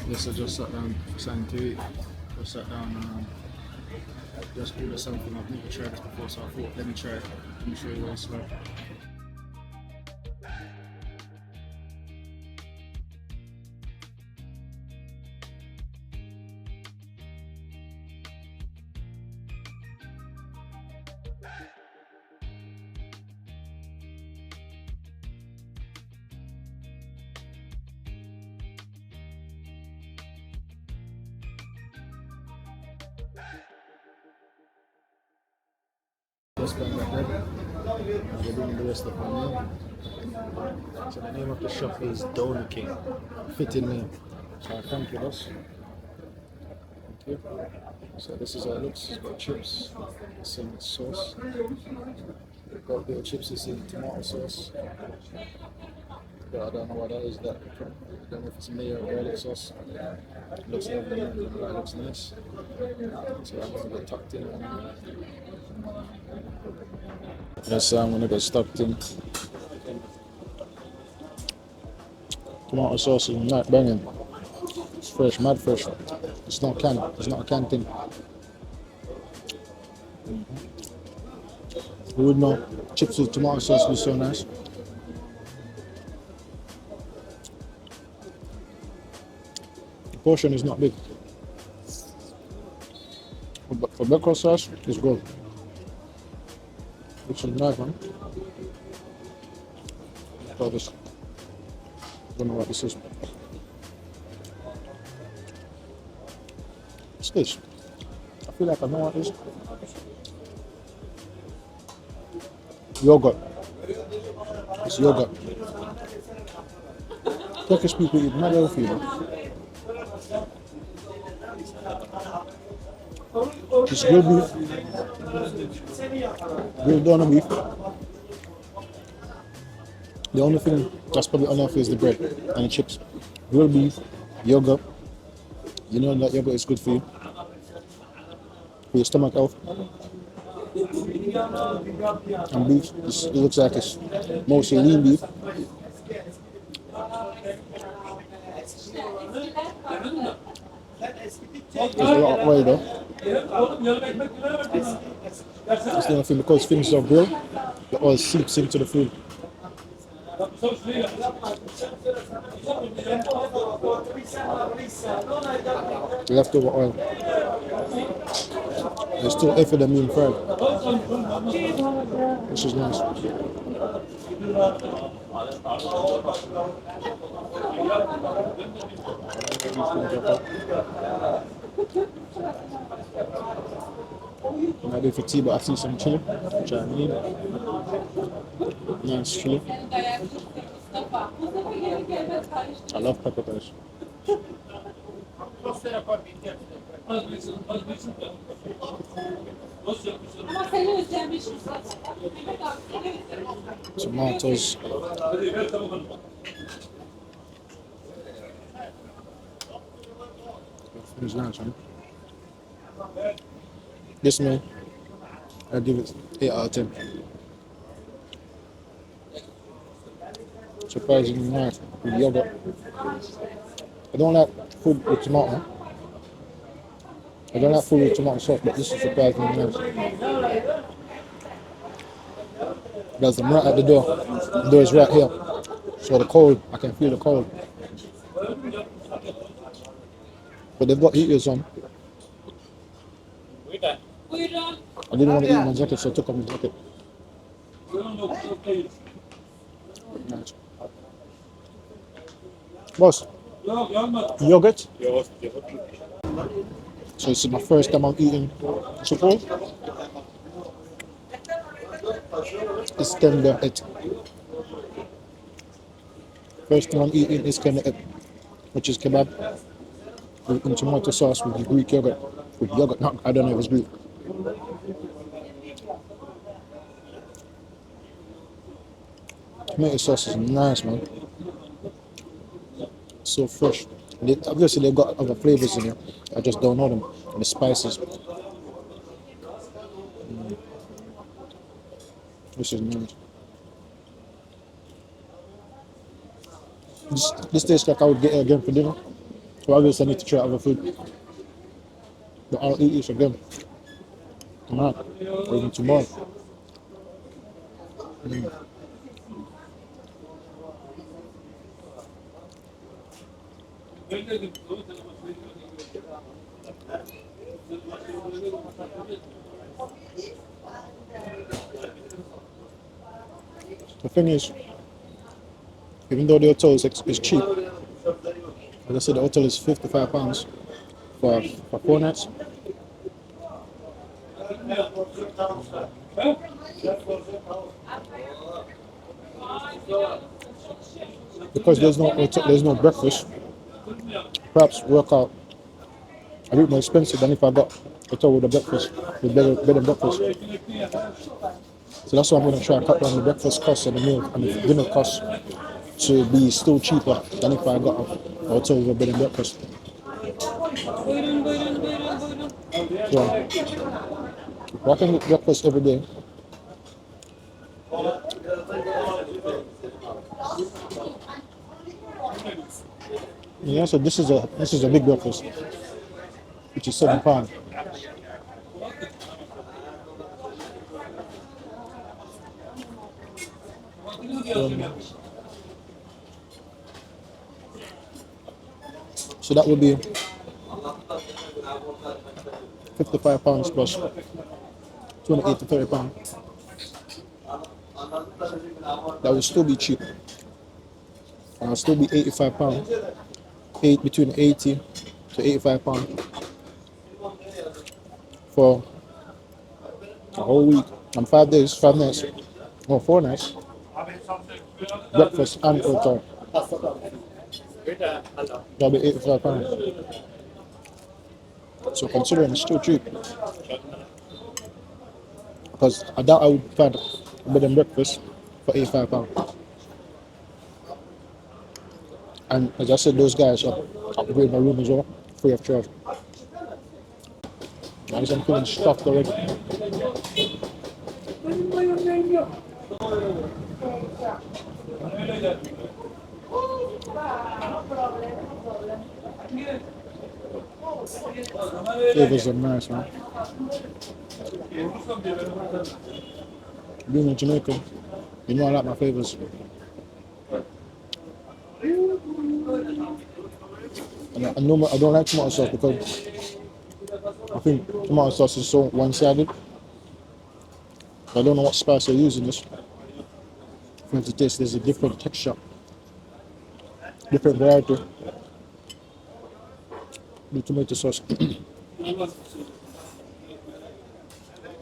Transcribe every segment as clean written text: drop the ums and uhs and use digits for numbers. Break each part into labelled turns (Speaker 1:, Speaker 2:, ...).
Speaker 1: Yes, I just sat down for something to eat. Just sat down and just ordered something. I've never tried this before, so I thought, let me try it. Let me show you what it's like. Just going back there. We're doing the rest of my meal. So the name of the shop is Donor King. Fitting name. So I thank you, boss. Thank you. So this is how it looks. It's got chips, some sauce. Got a bit of chips, it's in tomato sauce. But I don't know what that is. That I don't know if it's mayo or garlic sauce. It looks lovely. It looks nice. So I'm gonna get tucked in. Yes, I'm gonna get stuck in. Tomato sauce is not banging. It's fresh, mad fresh. It's not canned. It's not a canned thing. You would know chips with tomato sauce was so nice. The portion is not big, but for breakfast sauce, it's good. It's a nice one. Try this. Don't know what this is. What's this? I feel like I know what this is. Yogurt. It's yogurt. Turkish people eat mad healthy, you know. It's grilled beef, grilled doner beef. The only thing that's probably unhealthy is the bread and the chips. Grilled beef, yogurt. You know that yogurt is good for you, for your stomach health. And beef, it looks like it's mostly lean beef. There's a lot of oil though. That's the only thing, because things are grilled, the oil seeps into the food. Leftover oil. It's still effort than being fried, which is nice. Maybe for tea, but I see some chili, which I need. Nice chili. I love pepper guys. Tomatoes. It's nice, man. This meal, I give it 8 out of 10. Surprisingly nice with yogurt. I don't like food with tomato. I don't like food with tomato sauce, but this is surprisingly nice. There's them right at the door. The door is right here. So the cold, I can feel the cold. But they've got heaters on. I didn't want to eat in my jacket, so I took off my jacket. Nice. Boss, yogurt? So this is my first time I'm eating chipotle. İskender et. First time I'm eating İskender et, which is kebab in tomato sauce with Greek yogurt. With yogurt, no, I don't know if it's Greek. Tomato sauce is nice, man. So fresh. Obviously, they've got other flavors in here. I just don't know them. And the spices. This is nice. This tastes like I would get it again for dinner. So obviously I need to try other food. But I'll eat each of them tonight or even tomorrow. The thing is, even though the hotel is cheap, as I said, the hotel is £55 for 4 nights. Because there's no breakfast, perhaps work out a bit more expensive than if I got a hotel with a breakfast, with bed and breakfast. So that's why I'm going to try and cut down the breakfast costs and the meal and the dinner costs to be still cheaper than if I got a hotel with a bed and breakfast. So if I can get breakfast every day, yeah. So this is a big breakfast, which is £7. So that would be £55 plus 28 to £30. That would still be cheap. I'll still be £85, between 80 to £85 for a whole week and 5 days, 5 nights, or 4 nights, breakfast and hotel. That'll be £85. So considering it's still cheap, because I doubt I would find a bed and breakfast for £85. And as I said, those guys are upgrading my room as well, free of charge. I'm feeling stuffed already. Flavors are nice, man. Being a Jamaican, you know I like my flavors. And I don't like tomato sauce because I think tomato sauce is so one-sided. I don't know what spice they're using this. For the taste, there's a different texture, different variety. The tomato sauce.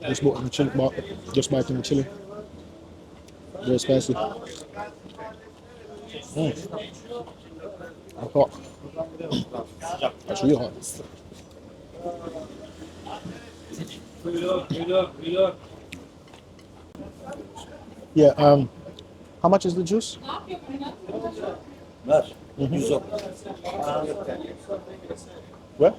Speaker 1: Just bought the chili, just biting the chili. Very spicy. That's hot. That's really hot. Yeah, how much is the juice? Where?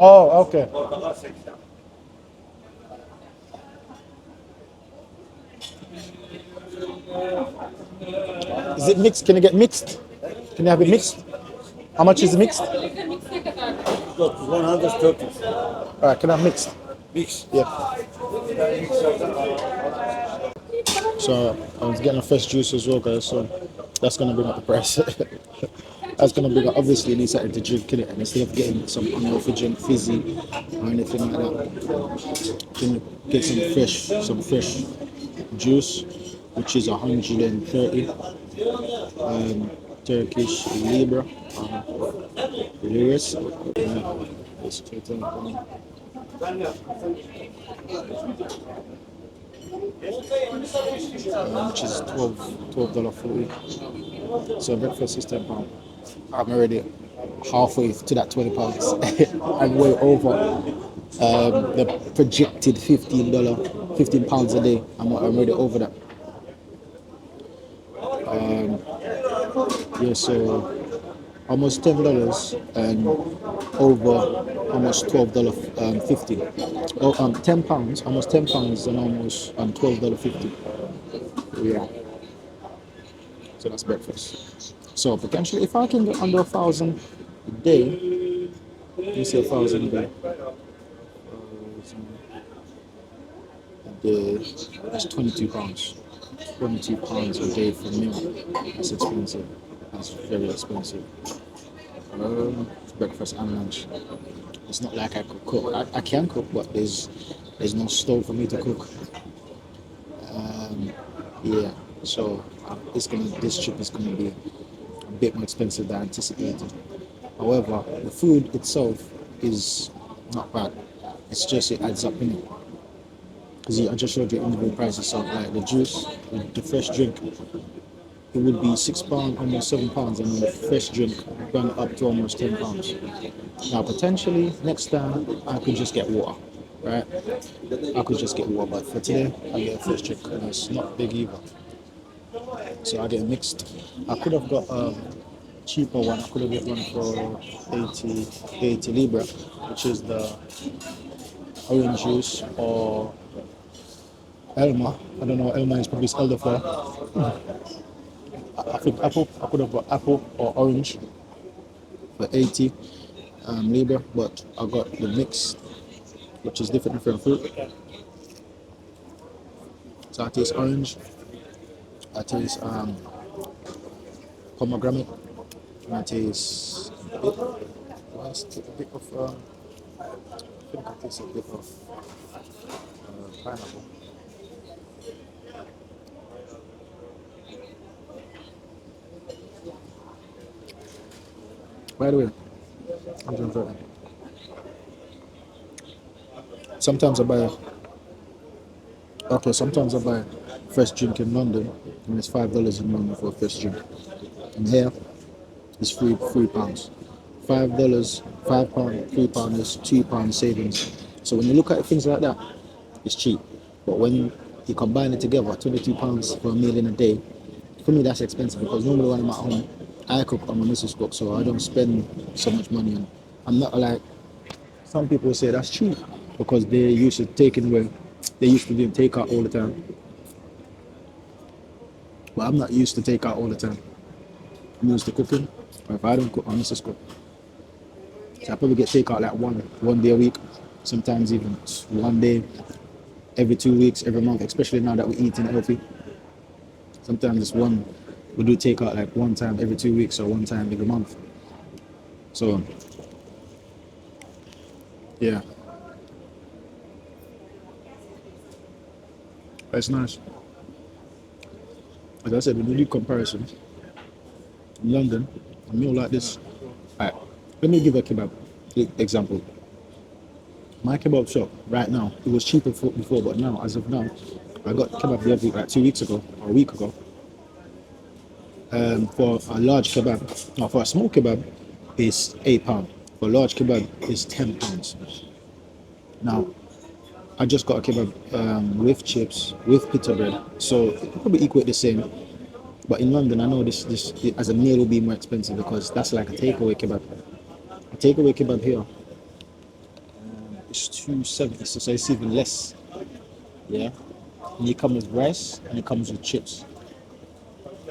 Speaker 1: Oh, okay. Is it mixed? Can you get mixed? Can you have it mixed? How much is it mixed?
Speaker 2: 130.
Speaker 1: Alright, can I have mixed?
Speaker 2: Mixed.
Speaker 1: Yeah. So I was getting a fresh juice as well, guys. So that's gonna bring up the price. That's gonna bring up. Obviously, you need something to drink in it, and instead of getting some unhealthy drink, fizzy or anything like that, can you get some fresh juice, which is 130 Turkish Libra. Liras. Which is $12.40. So breakfast is £10. I'm already halfway to that £20. I'm way over the projected £15 a day. I'm already over that. Yeah, so almost $10 and over almost $12.50. Oh, £10, almost £10 and almost $12.50. Yeah. So that's breakfast. So potentially, if I can get under 1,000 a day, let me say 1,000 a day. 1,000 a day, that's £22. £22 a day for a meal. That's expensive. That's very expensive. Breakfast and lunch. It's not like I could cook. I can cook, but there's no stove for me to cook. Yeah, so this trip is gonna be a bit more expensive than anticipated. However, the food itself is not bad. It's just it adds up in it. Because I just showed you individual prices. So like the juice, the fresh drink, it would be £6, almost £7, and then the fresh drink bring it up to almost £10. Now potentially next time I could just get water, right? I could just get water, but for today I get a fresh drink and it's not big either. So I get mixed. I could have got a cheaper one. I could have got one for 80 Libra, which is the orange juice, or Elma. I don't know. Elma is probably elderflower. I think apple. I could have got apple or orange for 80 Libra, but I got the mix, which is different fruit. So I taste orange. I taste pomegranate. And I taste a bit. A bit of. I think I taste a bit of pineapple. By the way, 130. Sometimes I buy. Okay, sometimes I buy fresh drink in London, and it's $5 in London for a fresh drink. And here, it's £3. $5, £5, £3 is £2 savings. So when you look at things like that, it's cheap. But when you combine it together, £22 for a meal in a day, for me that's expensive because normally when I'm at home, I cook or my missus cook, so I don't spend so much money on. I'm not like some people say that's cheap because they used to taking away, they used to do takeout all the time. But I'm not used to takeout all the time. I'm used to cooking. Or if I don't cook, my missus cook. So I probably get takeout like one day a week, sometimes even one day every 2 weeks, every month, especially now that we're eating healthy. Sometimes it's one, we do takeout like one time every 2 weeks or one time every month. So, yeah, it's nice. As I said, when you do comparisons, in London, a meal like this, right, let me give a kebab example. My kebab shop right now, it was cheaper before, but now, as of now, I got kebab the other week, like 2 weeks ago, or a week ago. For a large kebab, no, for a small kebab, it's £8. For a large kebab, it's £10. Now, I just got a kebab with chips, with pita bread, so it probably equate the same. But in London, I know this as a meal will be more expensive because that's like a takeaway kebab. A takeaway kebab here is 270, so it's even less. Yeah, and it comes with rice and it comes with chips,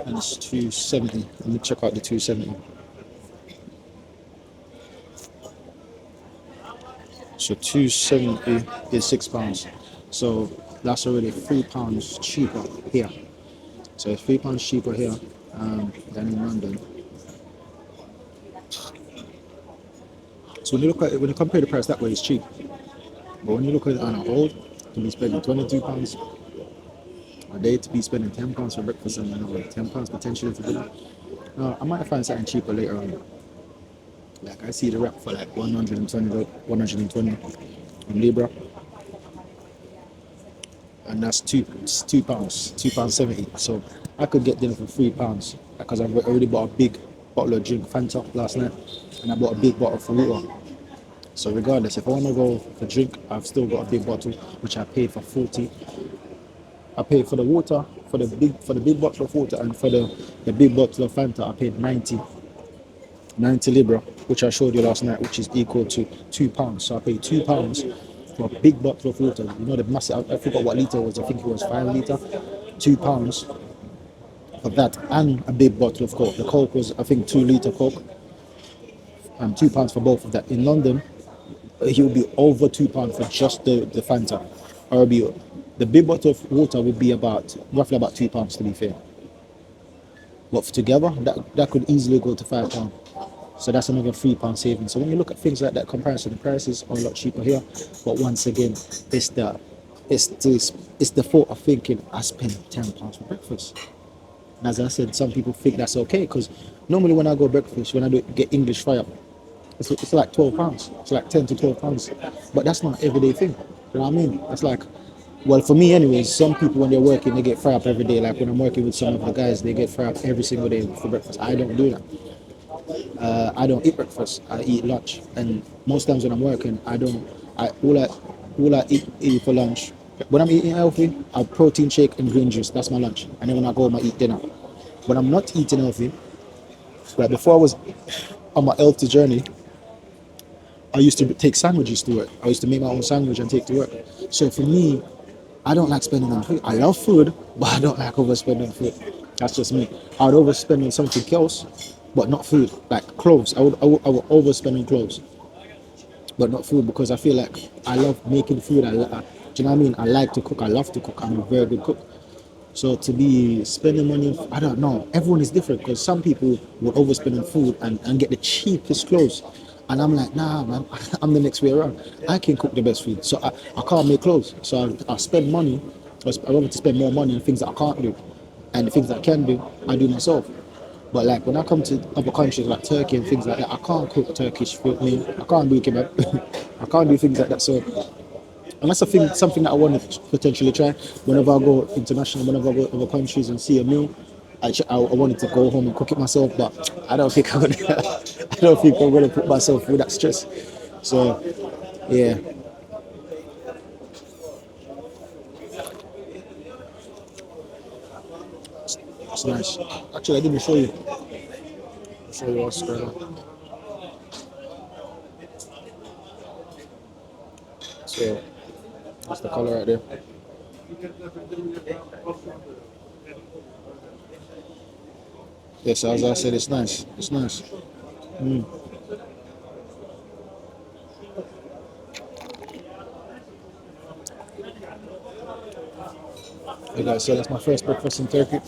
Speaker 1: and it's 270. Let me check out the 270. So 270 is £6. So that's already £3 cheaper here. So it's £3 cheaper here than in London. So when you look at it, when you compare the price that way, it's cheap. But when you look at it on a whole, you can be spending £22 a day to be spending £10 for breakfast and another £10 potentially for dinner. I might find something cheaper later on. Like I see the wrap for like 120 in Libra, and that's £2, £2.70. So I could get dinner for £3 because I've already bought a big bottle of drink Fanta last night, and I bought a big bottle for water. So regardless, if I want to go for drink, I've still got a big bottle which I paid for 40. I paid for the water for the big bottle of water, and for the big bottle of Fanta I paid 90 Libra, which I showed you last night, which is equal to £2. So I paid £2 for a big bottle of water. You know the massive. I forgot what liter it was. I think it was 5 litre. £2 for that and a big bottle of Coke. The Coke was, I think, 2 litre Coke, and £2 for both of that. In London, he would be over £2 for just the Fanta. Or be the big bottle of water would be about roughly about £2 to be fair. But for together, that could easily go to £5. So that's another £3 saving. So when you look at things like that comparison, the prices are a lot cheaper here. But once again, it's the it's the thought of thinking I spend £10 for breakfast. And as I said, some people think that's okay because normally when I go breakfast, when I get English fry up, it's like £12. It's like £10 to £12. But that's not an everyday thing. You know what I mean? It's like, well, for me anyways, some people when they're working, they get fry up every day. Like when I'm working with some of the guys, they get fry up every single day for breakfast. I don't do that. I don't eat breakfast. I eat lunch, and most times when I'm working, I don't. I eat for lunch. When I'm eating healthy, I have protein shake and green juice. That's my lunch. And then when I go home, I eat dinner. When I'm not eating healthy, like before I was on my healthy journey, I used to take sandwiches to work. I used to make my own sandwich and take to work. So for me, I don't like spending on food. I love food, but I don't like overspending on food. That's just me. I would overspend on something else, but not food. Like clothes. I would overspend on clothes, but not food because I feel like I love making food. Do you know what I mean? I like to cook. I love to cook. I'm a very good cook. So to be spending money, I don't know. Everyone is different because some people will overspend on food and get the cheapest clothes. And I'm like, nah, man, I'm the next way around. I can cook the best food. So I can't make clothes. So I spend money. I want to spend more money on things that I can't do. And the things that I can do, I do myself. But like when I come to other countries like Turkey and things like that, I can't cook Turkish food. I mean, I can't do kebab. I can't do things like that. So, and that's something that I want to potentially try. Whenever I go international, whenever I go to other countries and see a meal, I wanted to go home and cook it myself, but I don't think I'm gonna. I don't think I'm gonna put myself through that stress. So, yeah, it's nice. Actually, I didn't show you. I'll show you what's going on. So, that's the color right there. Yes, as I said, it's nice. It's nice. Mm. Hey guys, so that's my first breakfast in Turkey.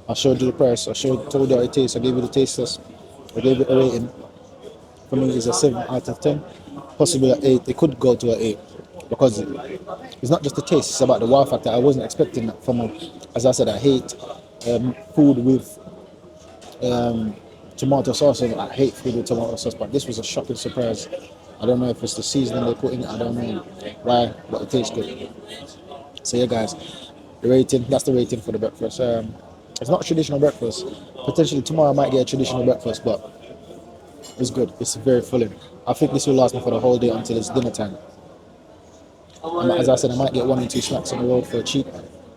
Speaker 1: I showed you the price. Told you how it tastes. I gave you the taste test. I gave it a rating. For me, it's a 7 out of 10, possibly an 8. It could go to an 8 because it's not just the taste; it's about the wow factor. I wasn't expecting that from a, as I said, I hate food with tomato sauce. And I hate food with tomato sauce, but this was a shocking surprise. I don't know if it's the seasoning they put in it. I don't know why, but it tastes good. So yeah, guys, the rating. That's the rating for the breakfast. It's not a traditional breakfast. Potentially tomorrow I might get a traditional breakfast, but it's good. It's very filling. I think this will last me for the whole day until it's dinner time. And as I said, I might get 1 or 2 snacks on the road for cheap.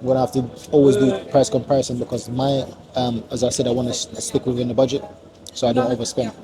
Speaker 1: I'm gonna have to always do price comparison because as I said, I want to stick within the budget, so I don't overspend.